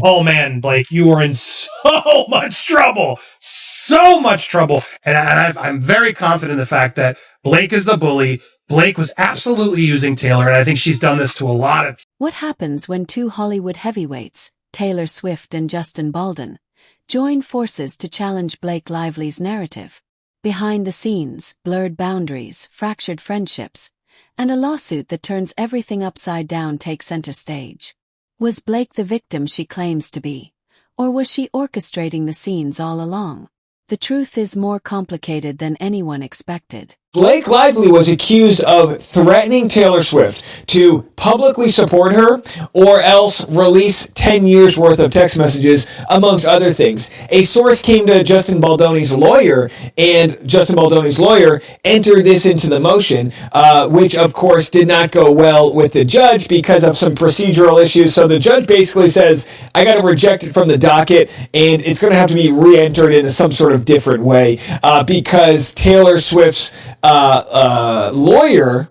Oh man, Blake, you were in so much trouble. So much trouble. I'm very confident in the fact that Blake is the bully. Blake was absolutely using Taylor, and I think she's done this to a lot of. What happens when two Hollywood heavyweights, Taylor Swift and Justin Baldoni, join forces to challenge Blake Lively's narrative? Behind the scenes, blurred boundaries, fractured friendships, and a lawsuit that turns everything upside down take center stage. Was Blake the victim she claims to be? Or was she orchestrating the scenes all along? The truth is more complicated than anyone expected. Blake Lively was accused of threatening Taylor Swift to publicly support her or else release 10 years worth of text messages, amongst other things. A source came to Justin Baldoni's lawyer, and Justin Baldoni's lawyer entered this into the motion, which of course did not go well with the judge because of some procedural issues. So the judge basically says, I got to reject it from the docket, and it's going to have to be re-entered in some sort of different way because Taylor Swift's lawyer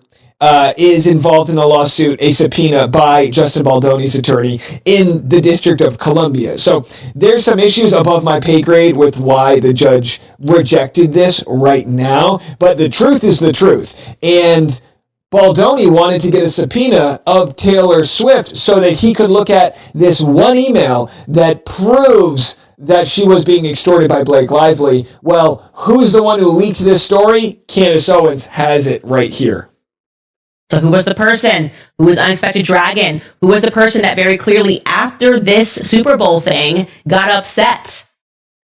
is involved in a lawsuit, a subpoena by Justin Baldoni's attorney in the District of Columbia. So there's some issues above my pay grade with why the judge rejected this right now, but the truth is the truth. And Baldoni wanted to get a subpoena of Taylor Swift so that he could look at this one email that proves that she was being extorted by Blake Lively. Well, who's the one who leaked this story? Candace Owens has it right here. So who was the person? Who was Unexpected Dragon? Who was the person that very clearly after this Super Bowl thing got upset?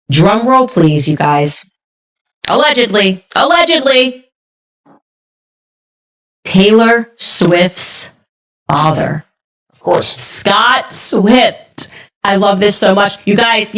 Drum roll, please, you guys. Allegedly. Taylor Swift's father. Of course. Scott Swift. I love this so much. You guys,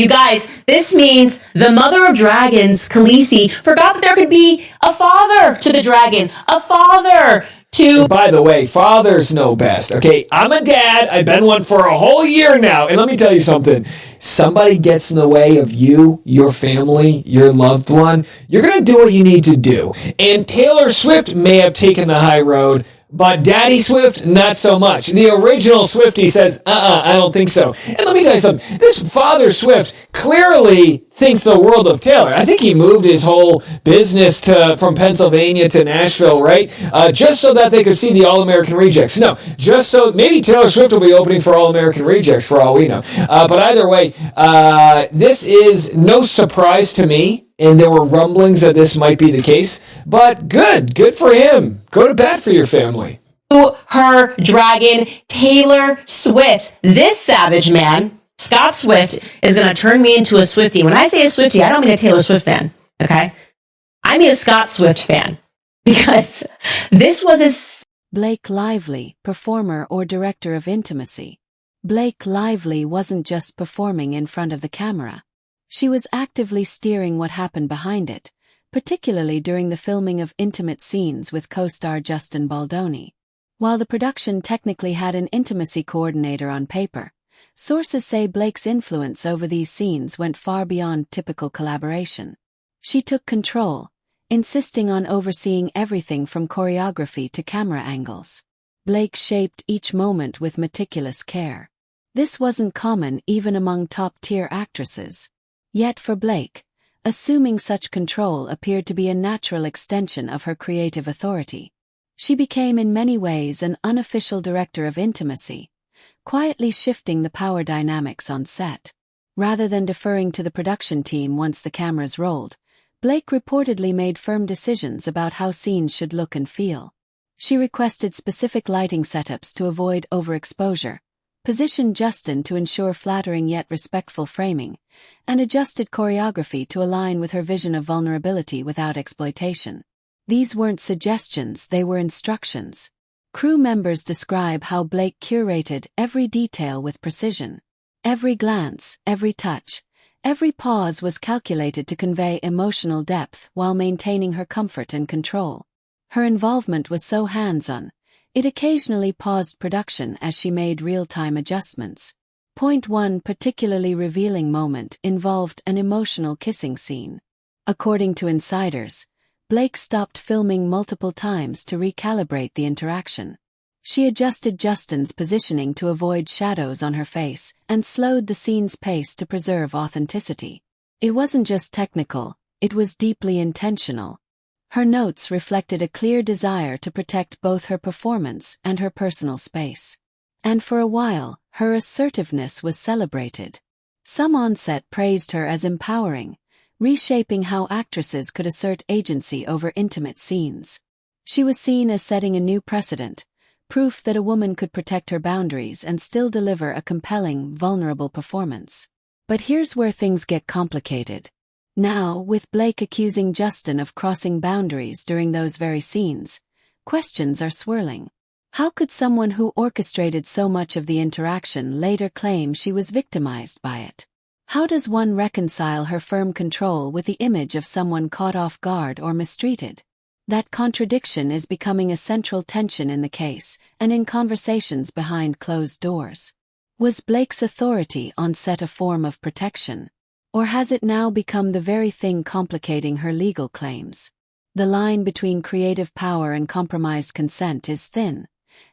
this means the mother of dragons, Khaleesi, forgot that there could be a father to the dragon. A father to... By the way, fathers know best, okay? I'm a dad. I've been one for a whole year now. And let me tell you something. Somebody gets in the way of you, your family, your loved one, you're going to do what you need to do. And Taylor Swift may have taken the high road, but Daddy Swift, not so much. The original Swiftie says, I don't think so. And let me tell you something. This father Swift clearly thinks the world of Taylor. I think he moved his whole business from Pennsylvania to Nashville, right? Just so that they could see the All-American Rejects. No, just so maybe Taylor Swift will be opening for All-American Rejects for all we know. But either way, this is no surprise to me. And there were rumblings that this might be the case. But good for him. Go to bat for your family. Her dragon, Taylor Swift. This savage man, Scott Swift, is going to turn me into a Swiftie. When I say a Swiftie, I don't mean a Taylor Swift fan, okay? I mean a Scott Swift fan. Because this was a... Blake Lively, performer or director of intimacy. Blake Lively wasn't just performing in front of the camera. She was actively steering what happened behind it, particularly during the filming of intimate scenes with co-star Justin Baldoni. While the production technically had an intimacy coordinator on paper, sources say Blake's influence over these scenes went far beyond typical collaboration. She took control, insisting on overseeing everything from choreography to camera angles. Blake shaped each moment with meticulous care. This wasn't common even among top-tier actresses. Yet for Blake, assuming such control appeared to be a natural extension of her creative authority. She became in many ways an unofficial director of intimacy, quietly shifting the power dynamics on set. Rather than deferring to the production team once the cameras rolled, Blake reportedly made firm decisions about how scenes should look and feel. She requested specific lighting setups to avoid overexposure, positioned Justin to ensure flattering yet respectful framing, and adjusted choreography to align with her vision of vulnerability without exploitation. These weren't suggestions, they were instructions. Crew members describe how Blake curated every detail with precision. Every glance, every touch, every pause was calculated to convey emotional depth while maintaining her comfort and control. Her involvement was so hands-on, it occasionally paused production as she made real-time adjustments. One particularly revealing moment involved an emotional kissing scene. According to insiders, Blake stopped filming multiple times to recalibrate the interaction. She adjusted Justin's positioning to avoid shadows on her face and slowed the scene's pace to preserve authenticity. It wasn't just technical, it was deeply intentional. Her notes reflected a clear desire to protect both her performance and her personal space. And for a while, her assertiveness was celebrated. Some on set praised her as empowering, reshaping how actresses could assert agency over intimate scenes. She was seen as setting a new precedent, proof that a woman could protect her boundaries and still deliver a compelling, vulnerable performance. But here's where things get complicated. Now, with Blake accusing Justin of crossing boundaries during those very scenes, questions are swirling. How could someone who orchestrated so much of the interaction later claim she was victimized by it? How does one reconcile her firm control with the image of someone caught off guard or mistreated? That contradiction is becoming a central tension in the case and in conversations behind closed doors. Was Blake's authority on set a form of protection? Or has it now become the very thing complicating her legal claims? The line between creative power and compromised consent is thin,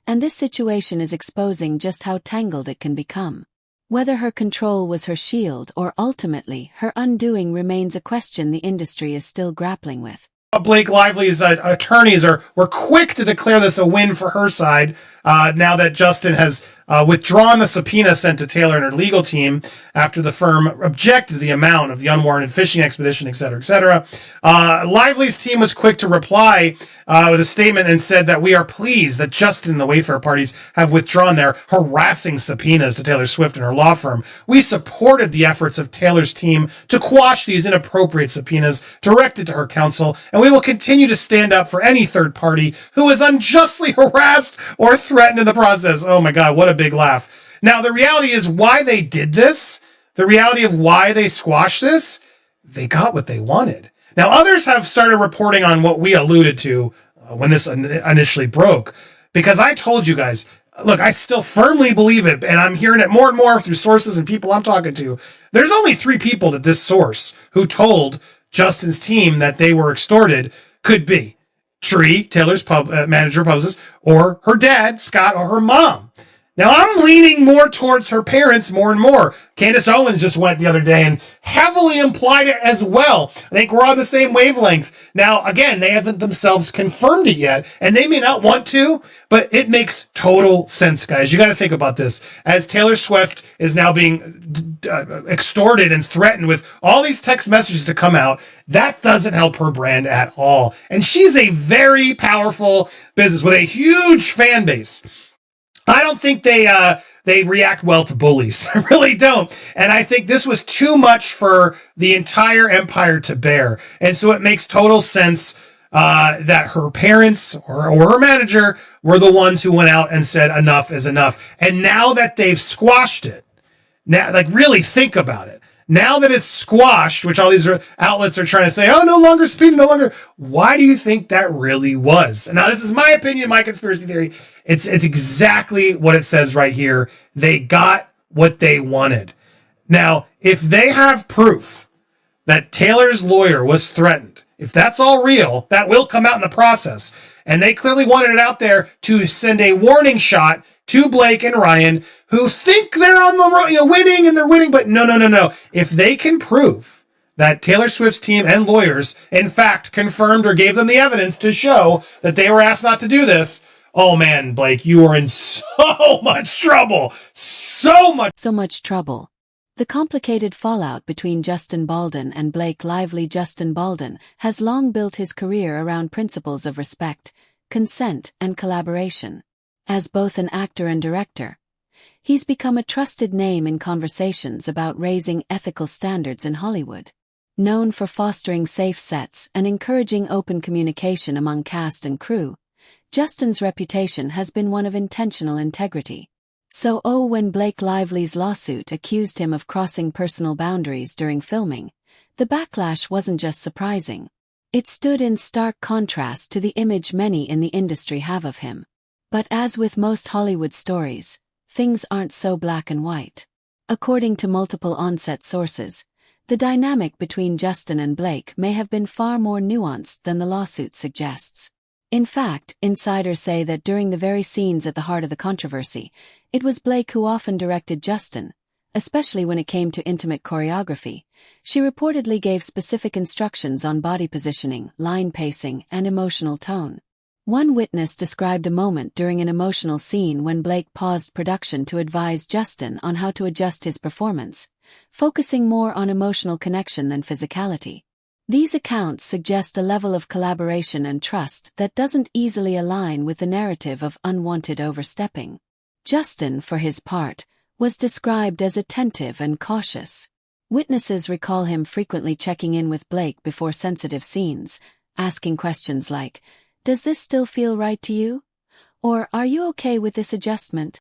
and this situation is exposing just how tangled it can become. Whether her control was her shield or ultimately her undoing remains a question the industry is still grappling with. Blake Lively's attorneys were quick to declare this a win for her side now that Justin has withdrawn the subpoena sent to Taylor and her legal team after the firm objected to the amount of the unwarranted fishing expedition, etc., etc. Lively's team was quick to reply with a statement and said that we are pleased that Justin and the Wayfair parties have withdrawn their harassing subpoenas to Taylor Swift and her law firm. We supported the efforts of Taylor's team to quash these inappropriate subpoenas directed to her counsel, and we will continue to stand up for any third party who is unjustly harassed or threatened in the process. Oh my God, what a big laugh. Now, the reality is why they did this, the reality of why they squashed this, they got what they wanted. Now, others have started reporting on what we alluded to when this initially broke, because I told you guys, look, I still firmly believe it, and I'm hearing it more and more through sources and people I'm talking to. There's only 3 people at this source who told Justin's team that they were extorted could be Tree, Taylor's manager publicist, or her dad, Scott, or her mom. Now, I'm leaning more towards her parents more and more. Candace Owens just went the other day and heavily implied it as well. I think we're on the same wavelength. Now, again, they haven't themselves confirmed it yet, and they may not want to, but it makes total sense, guys. You got to think about this. As Taylor Swift is now being extorted and threatened with all these text messages to come out, that doesn't help her brand at all. And she's a very powerful business with a huge fan base. I don't think they react well to bullies. I really don't. And I think this was too much for the entire empire to bear. And so it makes total sense that her parents or her manager were the ones who went out and said enough is enough. And now that they've squashed it, now, like, really think about it. Now that it's squashed, which all these outlets are trying to say, oh, no longer subpoena, no longer. Why do you think that really was? Now, this is my opinion, my conspiracy theory. It's exactly what it says right here. They got what they wanted. Now, if they have proof that Taylor's lawyer was threatened, if that's all real, that will come out in the process. And they clearly wanted it out there to send a warning shot to Blake and Ryan, who think they're on the road, winning, and they're winning, but no. If they can prove that Taylor Swift's team and lawyers, in fact, confirmed or gave them the evidence to show that they were asked not to do this, oh man, Blake, you are in so much trouble. So much trouble. The complicated fallout between Justin Baldon and Blake Lively. Justin Baldon has long built his career around principles of respect, consent, and collaboration. As both an actor and director, he's become a trusted name in conversations about raising ethical standards in Hollywood. Known for fostering safe sets and encouraging open communication among cast and crew, Justin's reputation has been one of intentional integrity. So when Blake Lively's lawsuit accused him of crossing personal boundaries during filming, the backlash wasn't just surprising. It stood in stark contrast to the image many in the industry have of him. But as with most Hollywood stories, things aren't so black and white. According to multiple on-set sources, the dynamic between Justin and Blake may have been far more nuanced than the lawsuit suggests. In fact, insiders say that during the very scenes at the heart of the controversy, it was Blake who often directed Justin, especially when it came to intimate choreography. She reportedly gave specific instructions on body positioning, line pacing, and emotional tone. One witness described a moment during an emotional scene when Blake paused production to advise Justin on how to adjust his performance, focusing more on emotional connection than physicality. These accounts suggest a level of collaboration and trust that doesn't easily align with the narrative of unwanted overstepping. Justin, for his part, was described as attentive and cautious. Witnesses recall him frequently checking in with Blake before sensitive scenes, asking questions like, "Does this still feel right to you?" Or, "Are you okay with this adjustment?"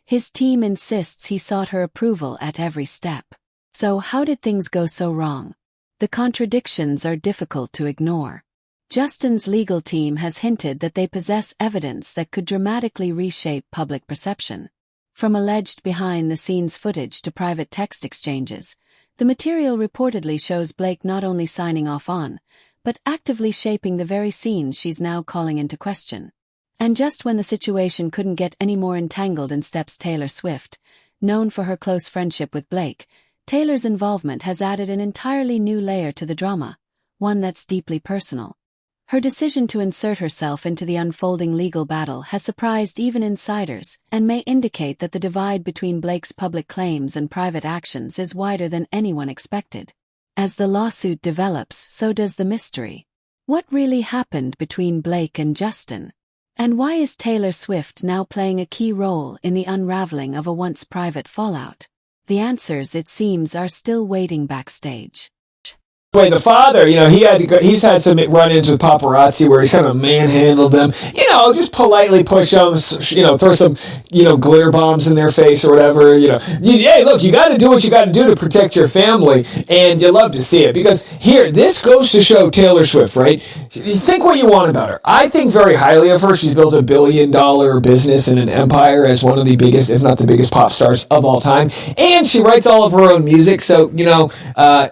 His team insists he sought her approval at every step. So how did things go so wrong? The contradictions are difficult to ignore. Justin's legal team has hinted that they possess evidence that could dramatically reshape public perception. From alleged behind-the-scenes footage to private text exchanges, the material reportedly shows Blake not only signing off on, but actively shaping the very scenes she's now calling into question. And just when the situation couldn't get any more entangled in steps Taylor Swift, known for her close friendship with Blake, Taylor's involvement has added an entirely new layer to the drama, one that's deeply personal. Her decision to insert herself into the unfolding legal battle has surprised even insiders and may indicate that the divide between Blake's public claims and private actions is wider than anyone expected. As the lawsuit develops, so does the mystery. What really happened between Blake and Justin? And why is Taylor Swift now playing a key role in the unraveling of a once private fallout? The answers, it seems, are still waiting backstage. Way the father, he's had some run-ins with paparazzi where he's kind of manhandled them, just politely push them, throw some, glitter bombs in their face or whatever, hey, look, you got to do what you got to do to protect your family, and you love to see it, because here, this goes to show Taylor Swift, right? You think what you want about her. I think very highly of her. She's built $1 billion business and an empire as one of the biggest, if not the biggest pop stars of all time, and she writes all of her own music, so,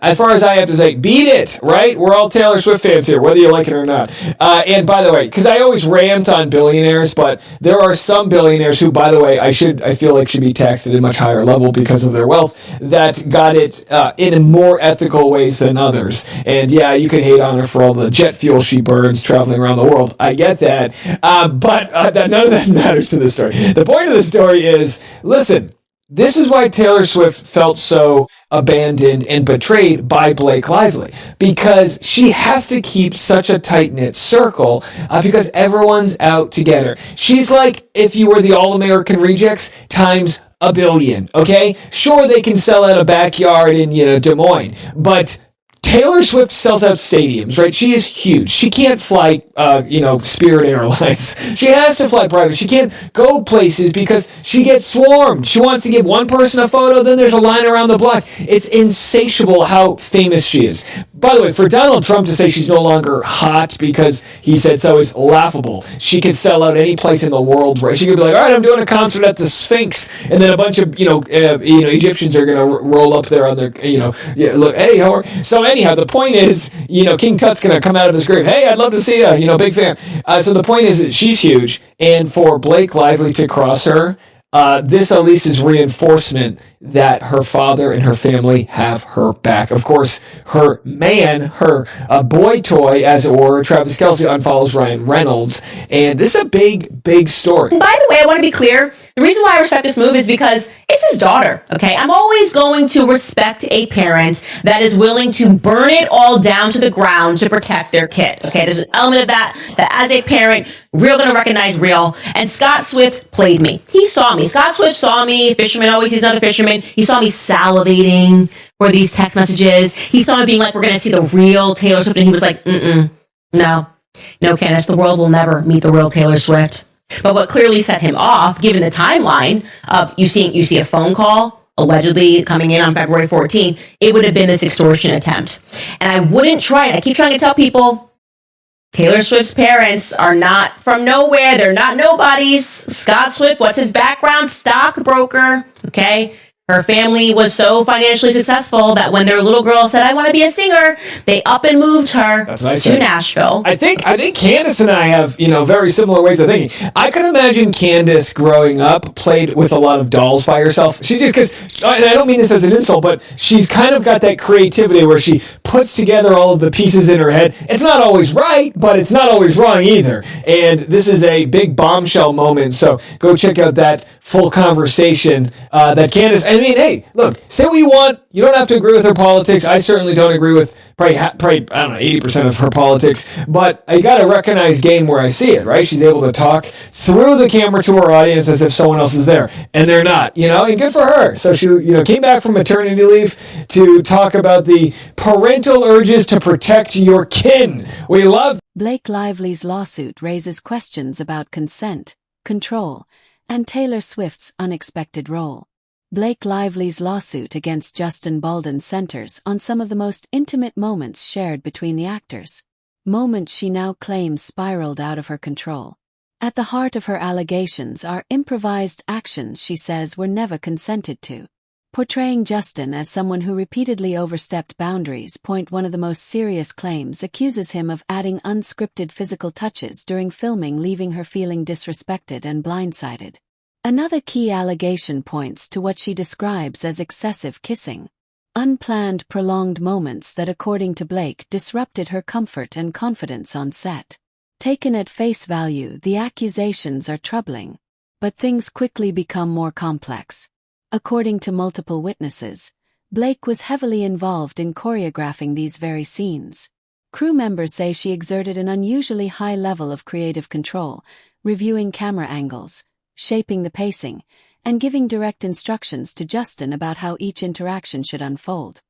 as far as I have to say, beat it, right? We're all Taylor Swift fans here, whether you like it or not. And by the way, because I always rant on billionaires, but there are some billionaires who, by the way, I feel like should be taxed at a much higher level because of their wealth, that got it in more ethical ways than others. And yeah, you can hate on her for all the jet fuel she burns traveling around the world. I get that. But none of that matters to this story. The point of the story is, listen, this is why Taylor Swift felt so abandoned and betrayed by Blake Lively, because she has to keep such a tight-knit circle because everyone's out to get her. She's like if you were the All-American Rejects times a billion, okay? Sure, they can sell out a backyard in, Des Moines, but Taylor Swift sells out stadiums, right? She is huge. She can't fly, Spirit Airlines. She has to fly private. She can't go places because she gets swarmed. She wants to give one person a photo, then there's a line around the block. It's insatiable how famous she is. By the way, for Donald Trump to say she's no longer hot because he said so is laughable. She could sell out any place in the world, right? She could be like, all right, I'm doing a concert at the Sphinx, and then a bunch of, Egyptians are going to roll up there on their, look, hey, how are... So anyhow, the point is, King Tut's going to come out of his grave. Hey, I'd love to see you, big fan. So the point is that she's huge, and for Blake Lively to cross her, this at least is reinforcement that her father and her family have her back. Of course, her boy toy, as it were, Travis Kelce, unfollows Ryan Reynolds, and this is a big, big story. And by the way, I want to be clear, the reason why I respect this move is because it's his daughter, okay? I'm always going to respect a parent that is willing to burn it all down to the ground to protect their kid, okay? There's an element of that as a parent, real gonna recognize real, and Scott Swift played me. He saw me. Scott Swift saw me, fisherman always sees another fisherman. He saw me salivating for these text messages. He saw me being like, we're going to see the real Taylor Swift. And he was like, no, Candace, the world will never meet the real Taylor Swift. But what clearly set him off, given the timeline of you see a phone call allegedly coming in on February 14th, it would have been this extortion attempt. And I wouldn't try it. I keep trying to tell people, Taylor Swift's parents are not from nowhere. They're not nobodies. Scott Swift, what's his background? Stockbroker. Okay. Her family was so financially successful that when their little girl said, I want to be a singer, they up and moved her to Nashville. I think Candace and I have, very similar ways of thinking. I could imagine Candace growing up played with a lot of dolls by herself. She just, because, and I don't mean this as an insult, but she's kind of got that creativity where she puts together all of the pieces in her head. It's not always right, but it's not always wrong either. And this is a big bombshell moment. So go check out that full conversation that Candace. I mean, hey, look, say what you want. You don't have to agree with her politics. I certainly don't agree with probably I don't know, 80% of her politics. But I got to recognize game where I see it, right? She's able to talk through the camera to her audience as if someone else is there, and they're not, and good for her. So she, came back from maternity leave to talk about the parental urges to protect your kin. We love Blake Lively's lawsuit raises questions about consent, control, and Taylor Swift's unexpected role. Blake Lively's lawsuit against Justin Baldoni centers on some of the most intimate moments shared between the actors. Moments she now claims spiraled out of her control. At the heart of her allegations are improvised actions she says were never consented to. Portraying Justin as someone who repeatedly overstepped boundaries, one of the most serious claims accuses him of adding unscripted physical touches during filming, leaving her feeling disrespected and blindsided. Another key allegation points to what she describes as excessive kissing. Unplanned, prolonged moments that, according to Blake, disrupted her comfort and confidence on set. Taken at face value, the accusations are troubling. But things quickly become more complex. According to multiple witnesses, Blake was heavily involved in choreographing these very scenes. Crew members say she exerted an unusually high level of creative control, reviewing camera angles, shaping the pacing, and giving direct instructions to Justin about how each interaction should unfold.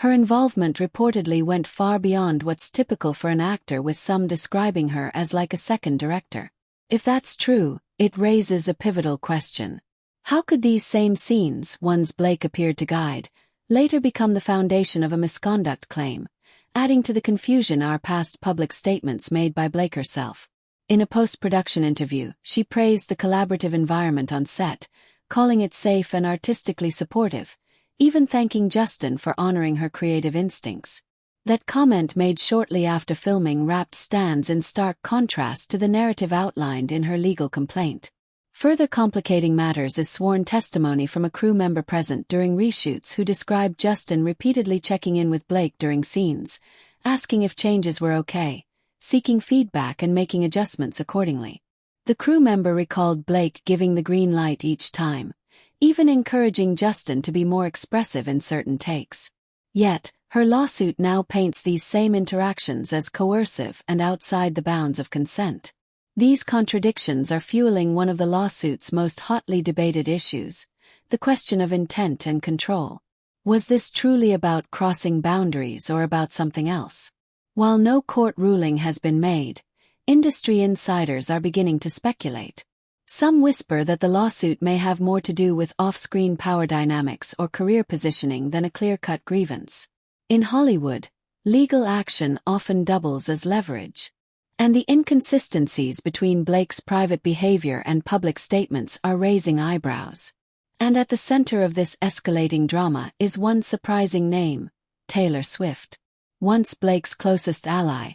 Her involvement reportedly went far beyond what's typical for an actor, with some describing her as like a second director. If that's true, it raises a pivotal question. How could these same scenes, ones Blake appeared to guide, later become the foundation of a misconduct claim? Adding to the confusion are past public statements made by Blake herself. In a post-production interview, she praised the collaborative environment on set, calling it safe and artistically supportive, even thanking Justin for honoring her creative instincts. That comment, made shortly after filming wrapped, stands in stark contrast to the narrative outlined in her legal complaint. Further complicating matters is sworn testimony from a crew member present during reshoots who described Justin repeatedly checking in with Blake during scenes, asking if changes were okay, seeking feedback and making adjustments accordingly. The crew member recalled Blake giving the green light each time, even encouraging Justin to be more expressive in certain takes. Yet, her lawsuit now paints these same interactions as coercive and outside the bounds of consent. These contradictions are fueling one of the lawsuit's most hotly debated issues, the question of intent and control. Was this truly about crossing boundaries or about something else? While no court ruling has been made, industry insiders are beginning to speculate. Some whisper that the lawsuit may have more to do with off-screen power dynamics or career positioning than a clear-cut grievance. In Hollywood, legal action often doubles as leverage. And the inconsistencies between Blake's private behavior and public statements are raising eyebrows. And at the center of this escalating drama is one surprising name: Taylor Swift. Once Blake's closest ally,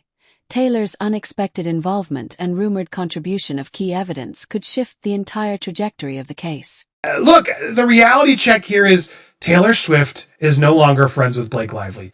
Taylor's unexpected involvement and rumored contribution of key evidence could shift the entire trajectory of the case. Look, the reality check here is Taylor Swift is no longer friends with Blake Lively.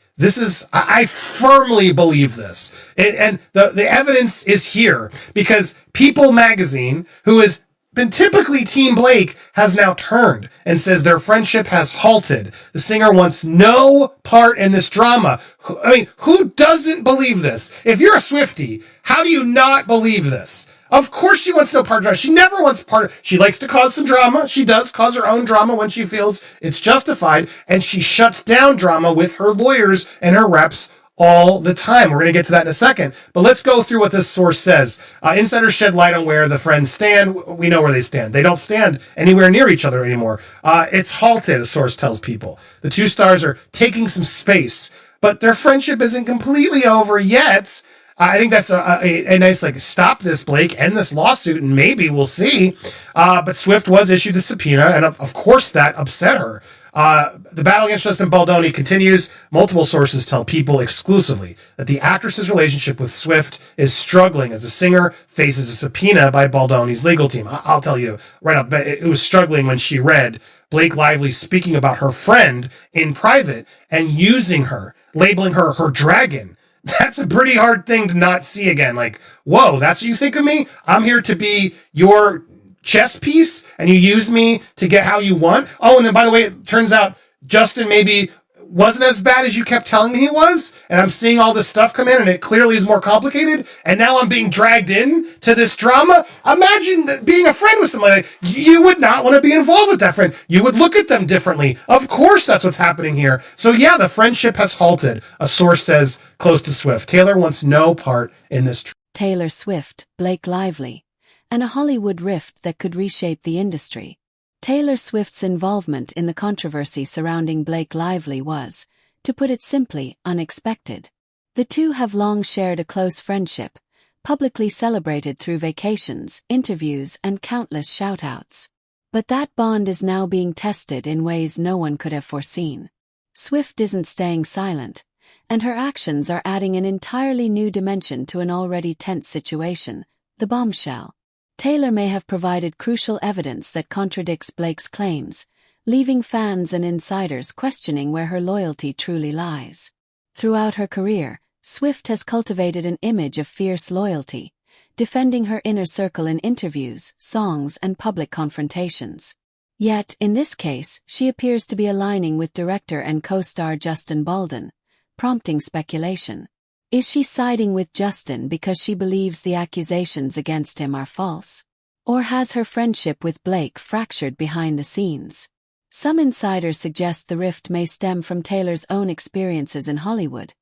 I firmly believe this. And the evidence is here because People magazine, who has been typically Team Blake, has now turned and says their friendship has halted. The singer wants no part in this drama. I mean, who doesn't believe this? If you're a Swiftie, how do you not believe this? Of course she wants no part of drama. She never wants part of... She likes to cause some drama. She does cause her own drama when she feels it's justified. And she shuts down drama with her lawyers and her reps all the time. We're going to get to that in a second. But let's go through what this source says. Insiders shed light on where the friends stand. We know where they stand. They don't stand anywhere near each other anymore. It's halted, a source tells People. The two stars are taking some space, but their friendship isn't completely over yet. I think that's a nice, stop this, Blake, end this lawsuit, and maybe we'll see. But Swift was issued a subpoena, and of course that upset her. The battle against Justin Baldoni continues. Multiple sources tell People exclusively that the actress's relationship with Swift is struggling as the singer faces a subpoena by Baldoni's legal team. I'll tell you right up, it was struggling when she read Blake Lively speaking about her friend in private and using her, labeling her dragon. That's a pretty hard thing to not see again. Like, whoa, that's what you think of me? I'm here to be your chess piece and you use me to get how you want. Oh, and then by the way, it turns out Justin maybe wasn't as bad as you kept telling me he was, and I'm seeing all this stuff come in and it clearly is more complicated, and now I'm being dragged in to this drama. Imagine being a friend with somebody. You would not want to be involved with that friend. You would look at them differently. Of course that's what's happening here. So yeah, the friendship has halted, a source says close to Swift. Taylor wants no part in this. Taylor Swift, Blake Lively, and a Hollywood rift that could reshape the industry. Taylor Swift's involvement in the controversy surrounding Blake Lively was, to put it simply, unexpected. The two have long shared a close friendship, publicly celebrated through vacations, interviews, and countless shout-outs. But that bond is now being tested in ways no one could have foreseen. Swift isn't staying silent, and her actions are adding an entirely new dimension to an already tense situation, the bombshell. Taylor may have provided crucial evidence that contradicts Blake's claims, leaving fans and insiders questioning where her loyalty truly lies. Throughout her career, Swift has cultivated an image of fierce loyalty, defending her inner circle in interviews, songs, and public confrontations. Yet, in this case, she appears to be aligning with director and co-star Justin Baldoni, prompting speculation. Is she siding with Justin because she believes the accusations against him are false? Or has her friendship with Blake fractured behind the scenes? Some insiders suggest the rift may stem from Taylor's own experiences in Hollywood,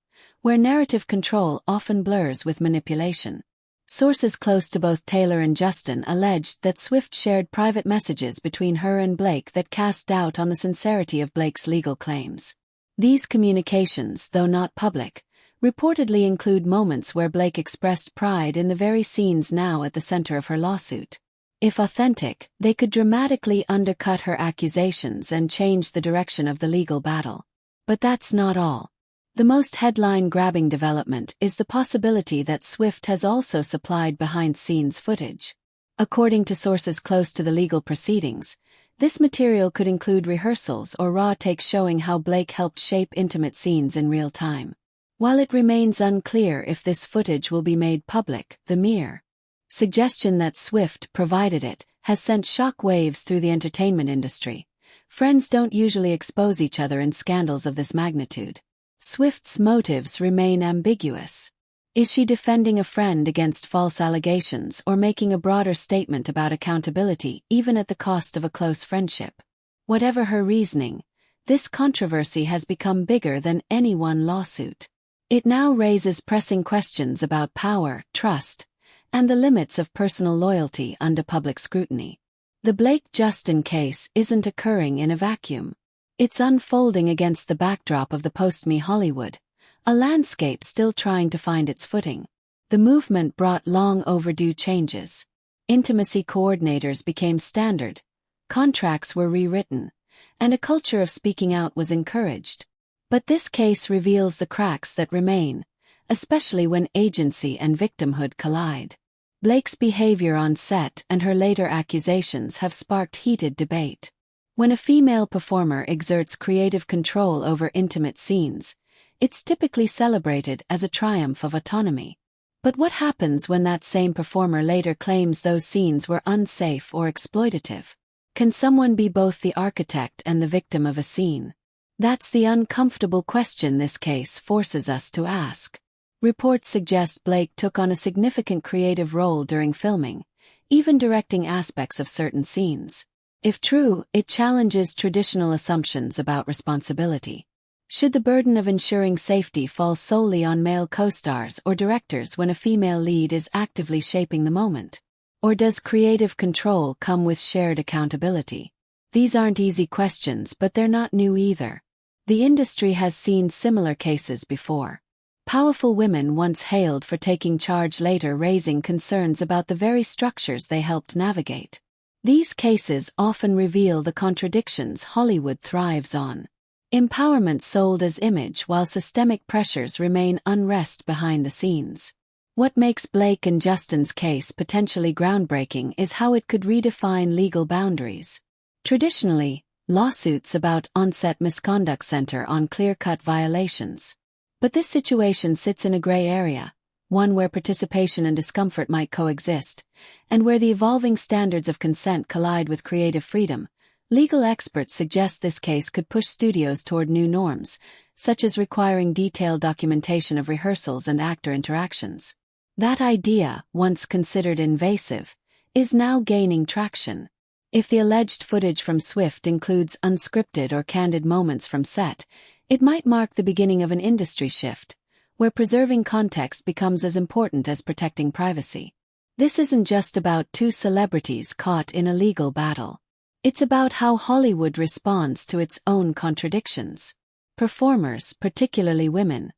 where narrative control often blurs with manipulation. Sources close to both Taylor and Justin alleged that Swift shared private messages between her and Blake that cast doubt on the sincerity of Blake's legal claims. These communications, though not public, reportedly include moments where Blake expressed pride in the very scenes now at the center of her lawsuit. If authentic, they could dramatically undercut her accusations and change the direction of the legal battle. But that's not all. The most headline-grabbing development is the possibility that Swift has also supplied behind-scenes footage. According to sources close to the legal proceedings, this material could include rehearsals or raw takes showing how Blake helped shape intimate scenes in real time. While it remains unclear if this footage will be made public, the mere suggestion that Swift provided it has sent shock waves through the entertainment industry. Friends don't usually expose each other in scandals of this magnitude. Swift's motives remain ambiguous. Is she defending a friend against false allegations or making a broader statement about accountability, even at the cost of a close friendship? Whatever her reasoning, this controversy has become bigger than any one lawsuit. It now raises pressing questions about power, trust, and the limits of personal loyalty under public scrutiny. The Blake-Justin case isn't occurring in a vacuum. It's unfolding against the backdrop of the post-Me Hollywood, a landscape still trying to find its footing. The movement brought long overdue changes. Intimacy coordinators became standard, contracts were rewritten, and a culture of speaking out was encouraged. But this case reveals the cracks that remain, especially when agency and victimhood collide. Blake's behavior on set and her later accusations have sparked heated debate. When a female performer exerts creative control over intimate scenes, it's typically celebrated as a triumph of autonomy. But what happens when that same performer later claims those scenes were unsafe or exploitative? Can someone be both the architect and the victim of a scene? That's the uncomfortable question this case forces us to ask. Reports suggest Blake took on a significant creative role during filming, even directing aspects of certain scenes. If true, it challenges traditional assumptions about responsibility. Should the burden of ensuring safety fall solely on male co-stars or directors when a female lead is actively shaping the moment? Or does creative control come with shared accountability? These aren't easy questions, but they're not new either. The industry has seen similar cases before. Powerful women once hailed for taking charge, later raising concerns about the very structures they helped navigate. These cases often reveal the contradictions Hollywood thrives on. Empowerment sold as image while systemic pressures remain unrest behind the scenes. What makes Blake and Justin's case potentially groundbreaking is how it could redefine legal boundaries. Traditionally, lawsuits about on-set misconduct center on clear-cut violations. But this situation sits in a gray area, one where participation and discomfort might coexist, and where the evolving standards of consent collide with creative freedom. Legal experts suggest this case could push studios toward new norms, such as requiring detailed documentation of rehearsals and actor interactions. That idea, once considered invasive, is now gaining traction. If the alleged footage from Swift includes unscripted or candid moments from set, it might mark the beginning of an industry shift, where preserving context becomes as important as protecting privacy. This isn't just about two celebrities caught in a legal battle. It's about how Hollywood responds to its own contradictions. Performers, particularly women,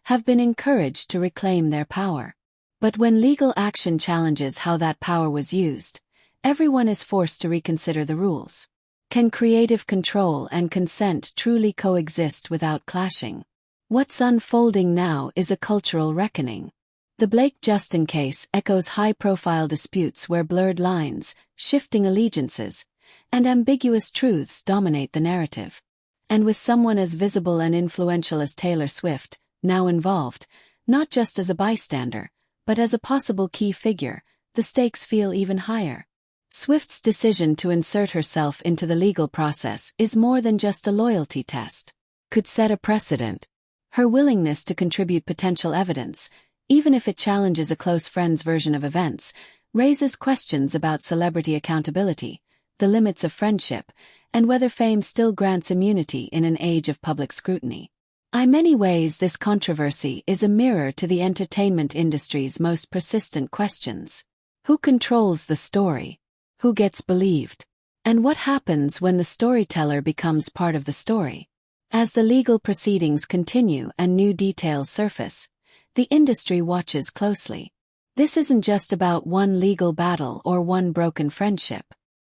have been encouraged to reclaim their power. But when legal action challenges how that power was used, everyone is forced to reconsider the rules. Can creative control and consent truly coexist without clashing? What's unfolding now is a cultural reckoning. The Blake-Justin case echoes high-profile disputes where blurred lines, shifting allegiances, and ambiguous truths dominate the narrative. And with someone as visible and influential as Taylor Swift, now involved, not just as a bystander, but as a possible key figure, the stakes feel even higher. Swift's decision to insert herself into the legal process is more than just a loyalty test. Could set a precedent. Her willingness to contribute potential evidence, even if it challenges a close friend's version of events, raises questions about celebrity accountability, the limits of friendship, and whether fame still grants immunity in an age of public scrutiny. In many ways, this controversy is a mirror to the entertainment industry's most persistent questions. Who controls the story? Who gets believed? And what happens when the storyteller becomes part of the story? As the legal proceedings continue and new details surface, the industry watches closely. This isn't just about one legal battle or one broken friendship.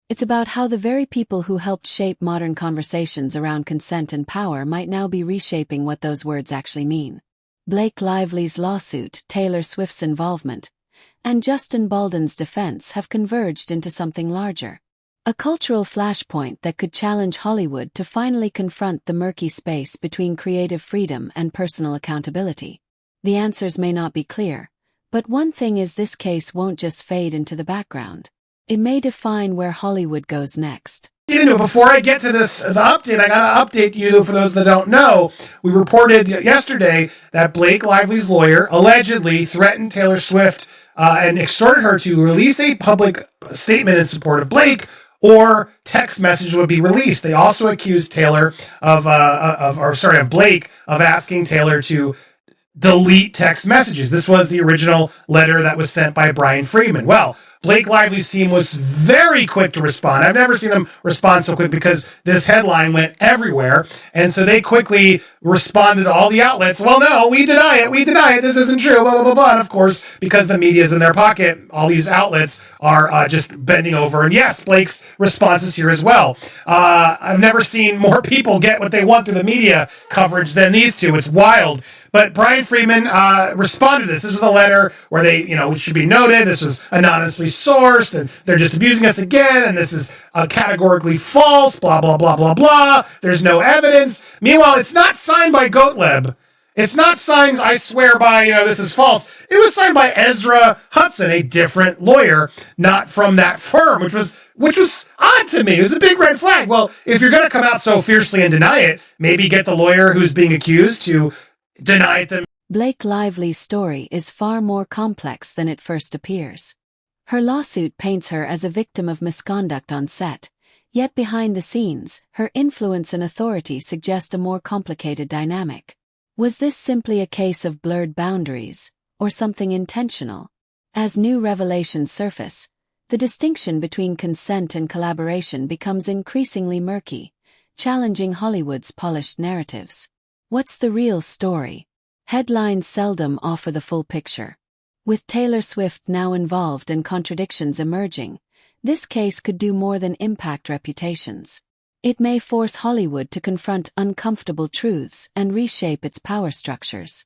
It's about how the very people who helped shape modern conversations around consent and power might now be reshaping what those words actually mean. Blake Lively's lawsuit, Taylor Swift's involvement, and Justin Baldoni's defense have converged into something larger. A cultural flashpoint that could challenge Hollywood to finally confront the murky space between creative freedom and personal accountability. The answers may not be clear, but one thing is this case won't just fade into the background. It may define where Hollywood goes next. Before I get to the update, I gotta update you for those that don't know. We reported yesterday that Blake Lively's lawyer allegedly threatened Taylor Swift and extorted her to release a public statement in support of Blake, or text message would be released. They also accused Taylor of Blake of asking Taylor to delete text messages. This was the original letter that was sent by Brian Friedman. Well, Blake Lively's team was very quick to respond. I've never seen them respond so quick because this headline went everywhere. And so they quickly responded to all the outlets. Well, no, we deny it. This isn't true, blah, blah, blah, blah. And of course, because the media's in their pocket, all these outlets are just bending over. And yes, Blake's response is here as well. I've never seen more people get what they want through the media coverage than these two. It's wild. But Brian Friedman responded to this. This was a letter where they, it should be noted, this was anonymously sourced, and they're just abusing us again, and this is categorically false, blah, blah, blah, blah, blah. There's no evidence. Meanwhile, it's not signed by Gottlieb. It's not signed, I swear by, this is false. It was signed by Ezra Hudson, a different lawyer, not from that firm, which was odd to me. It was a big red flag. Well, if you're going to come out so fiercely and deny it, maybe get the lawyer who's being accused to deny it. Blake Lively's story is far more complex than it first appears. Her lawsuit paints her as a victim of misconduct on set, yet behind the scenes, her influence and authority suggest a more complicated dynamic. Was this simply a case of blurred boundaries, or something intentional? As new revelations surface, the distinction between consent and collaboration becomes increasingly murky, challenging Hollywood's polished narratives. What's the real story? Headlines seldom offer the full picture. With Taylor Swift now involved and contradictions emerging, This case could do more than impact reputations. It may force Hollywood to confront uncomfortable truths and reshape its power structures.